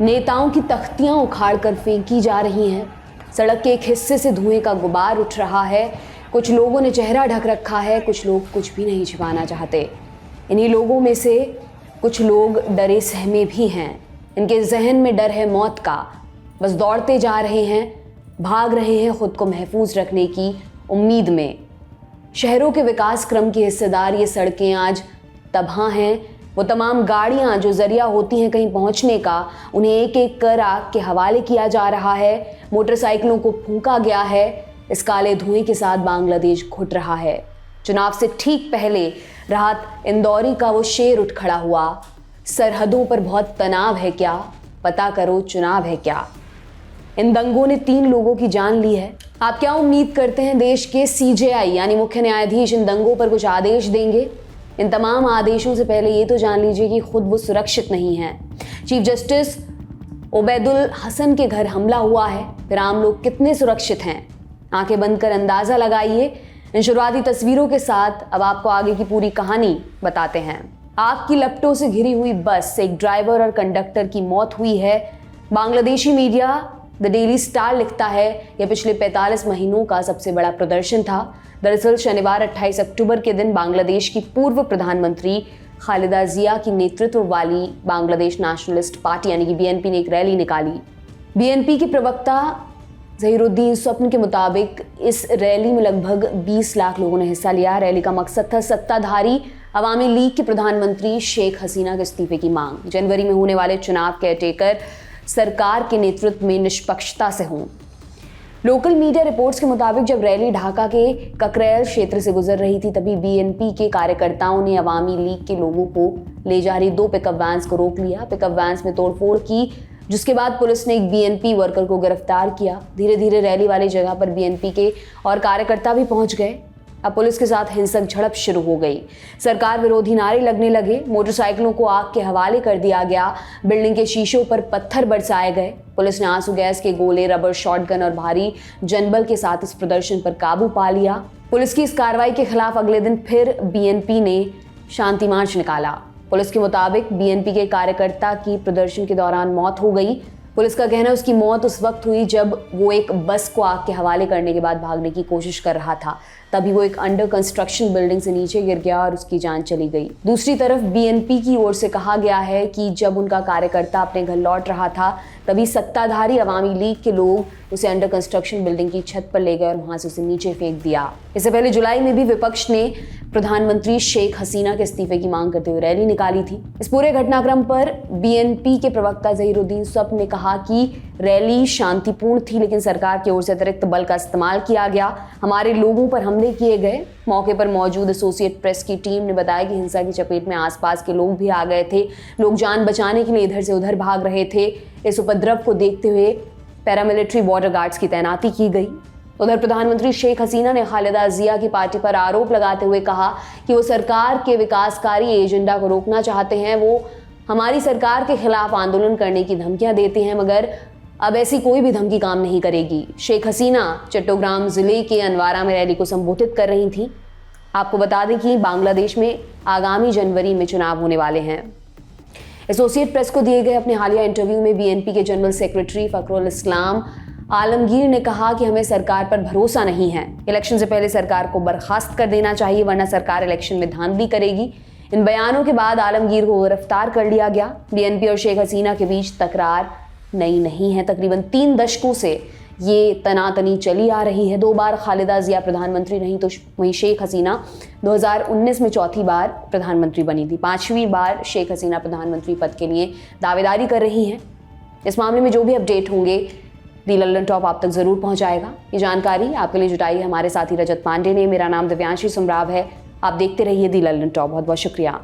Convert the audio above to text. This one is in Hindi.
नेताओं की तख्तियां उखाड़कर फेंकी जा रही हैं। सड़क के एक हिस्से से धुएं का गुबार उठ रहा है। कुछ लोगों ने चेहरा ढक रखा है, कुछ लोग कुछ भी नहीं छिपाना चाहते। इन्हीं लोगों में से कुछ लोग डरे सहमे भी हैं। इनके जहन में डर है मौत का। बस दौड़ते जा रहे हैं, भाग रहे हैं खुद को महफूज रखने की उम्मीद में। शहरों के विकास क्रम की हिस्सेदार ये सड़कें आज तबाह हैं। वो तमाम गाड़ियां जो जरिया होती हैं कहीं पहुंचने का, उन्हें एक एक कर आग के हवाले किया जा रहा है। मोटरसाइकिलों को फूंका गया है। इस काले धुएं के साथ बांग्लादेश घुट रहा है। चुनाव से ठीक पहले राहत इंदौरी का वो शेर उठ खड़ा हुआ। सरहदों पर बहुत तनाव है क्या, पता करो चुनाव है क्या। इन दंगों ने 3 लोगों की जान ली है। आप क्या उम्मीद करते हैं देश के CJI यानी मुख्य न्यायाधीश इन दंगों पर कुछ आदेश देंगे? इन तमाम आदेशों से पहले ये तो जान लीजिए कि खुद वो सुरक्षित नहीं है। चीफ जस्टिस ओबैदुल हसन के घर हमला हुआ है, फिर आम लोग कितने सुरक्षित हैं? आंखें बंद कर अंदाजा लगाइए। इन शुरुआती तस्वीरों के साथ अब आपको आगे की पूरी कहानी बताते हैं। आग की लपटों से घिरी हुई बस से एक ड्राइवर और कंडक्टर की मौत हुई है। Bangladeshi media the daily star लिखता है यह पिछले 45 महीनों का सबसे बड़ा प्रदर्शन था। दरअसल शनिवार 28 अक्टूबर के दिन बांग्लादेश की पूर्व प्रधानमंत्री खालिदा जिया की नेतृत्व वाली बांग्लादेश नेशनलिस्ट पार्टी यानी कि BNP ने एक रैली निकाली। BNP के प्रवक्ता ज़हीरुद्दीन स्वप्न के मुताबिक इस रैली में लगभग 20 लाख लोगों ने हिस्सा लिया। रैली का मकसद था सत्ताधारी अवामी लीग के प्रधानमंत्री शेख हसीना के इस्तीफे की मांग। जनवरी में होने वाले चुनाव केयरटेकर सरकार के नेतृत्व में निष्पक्षता से हों। लोकल मीडिया रिपोर्ट्स के मुताबिक जब रैली ढाका के ककरैल क्षेत्र से गुजर रही थी तभी BNP के कार्यकर्ताओं ने अवामी लीग के लोगों को ले जा रही 2 पिकअप वैन्स को रोक लिया। पिकअप वैन्स में तोड़फोड़ की, जिसके बाद पुलिस ने एक BNP वर्कर को गिरफ्तार किया। धीरे धीरे रैली वाली जगह पर BNP के और कार्यकर्ता भी पहुंच गए। अब पुलिस के साथ हिंसक झड़प शुरू हो गई। सरकार विरोधी नारे लगने लगे। मोटरसाइकिलों को आग के हवाले कर दिया गया। बिल्डिंग के शीशों पर पत्थर बरसाए गए। पुलिस ने आंसू गैस के गोले, रबर शॉटगन और भारी जनबल के साथ इस प्रदर्शन पर काबू पा लिया। पुलिस की इस कार्रवाई के खिलाफ अगले दिन फिर BNP ने शांति मार्च निकाला। पुलिस के मुताबिक BNP के कार्यकर्ता की प्रदर्शन के दौरान मौत हो गई। पुलिस का कहना है उसकी मौत उस वक्त हुई जब वो एक बस को आग के हवाले करने के बाद भागने की कोशिश कर रहा था। तभी वो एक अंडर कंस्ट्रक्शन बिल्डिंग से नीचे गिर गया और उसकी जान चली गई। दूसरी तरफ BNP की ओर से कहा गया है कि जब उनका कार्यकर्ता अपने घर लौट रहा था तभी सत्ताधारी अवामी लीग के लोग उसे अंडर कंस्ट्रक्शन बिल्डिंग की छत पर ले गए और वहां से उसे नीचे फेंक दिया। इससे पहले जुलाई में भी विपक्ष ने प्रधानमंत्री शेख हसीना के इस्तीफे की मांग करते हुए रैली निकाली थी। इस पूरे घटनाक्रम पर BNP के प्रवक्ता ज़हीरुद्दीन स्वप्न ने कहा कि रैली शांतिपूर्ण थी लेकिन सरकार की ओर से अतिरिक्त बल का इस्तेमाल किया गया। हमारे लोगों पर हमले किए गए। मौके पर मौजूद एसोसिएट प्रेस की टीम ने बताया कि हिंसा की चपेट में आसपास के लोग भी आ गए थे। लोग जान बचाने के लिए इधर से उधर भाग रहे थे। इस उपद्रव को देखते हुए पैरामिलिट्री बॉर्डर गार्ड्स की तैनाती की गई। उधर प्रधानमंत्री शेख हसीना ने खालिदा जिया की पार्टी पर आरोप लगाते हुए कहा कि वो सरकार के विकासकारी एजेंडा को रोकना चाहते हैं। वो हमारी सरकार के खिलाफ आंदोलन करने की धमकियां देते हैं मगर अब ऐसी कोई भी धमकी काम नहीं करेगी। शेख हसीना चट्टोग्राम जिले के अनवारा में रैली को संबोधित कर रही थी। आपको बता दें कि बांग्लादेश में आगामी जनवरी में चुनाव होने वाले हैं। एसोसिएट प्रेस को दिए गए अपने हालिया इंटरव्यू में BNP के जनरल सेक्रेटरी फखरुल इस्लाम आलमगीर ने कहा कि हमें सरकार पर भरोसा नहीं है। इलेक्शन से पहले सरकार को बर्खास्त कर देना चाहिए वरना सरकार इलेक्शन में धांधली करेगी। इन बयानों के बाद आलमगीर को गिरफ्तार कर लिया गया। BNP और शेख हसीना के बीच तकरार नई नहीं है। तकरीबन 3 दशकों से ये तनातनी चली आ रही है। 2 बार खालिदा जिया प्रधानमंत्री रही तो वहीं शेख हसीना 2019 में चौथी बार प्रधानमंत्री बनी थी। 5वीं बार शेख हसीना प्रधानमंत्री पद के लिए दावेदारी कर रही हैं। इस मामले में जो भी अपडेट होंगे दी लल्लन टॉप आप तक जरूर पहुंचाएगा। ये जानकारी आपके लिए जुटाई है हमारे साथी रजत पांडे ने। मेरा नाम दिव्यांशी सुमराव है। आप देखते रहिए दी लल्लन टॉप। बहुत बहुत शुक्रिया।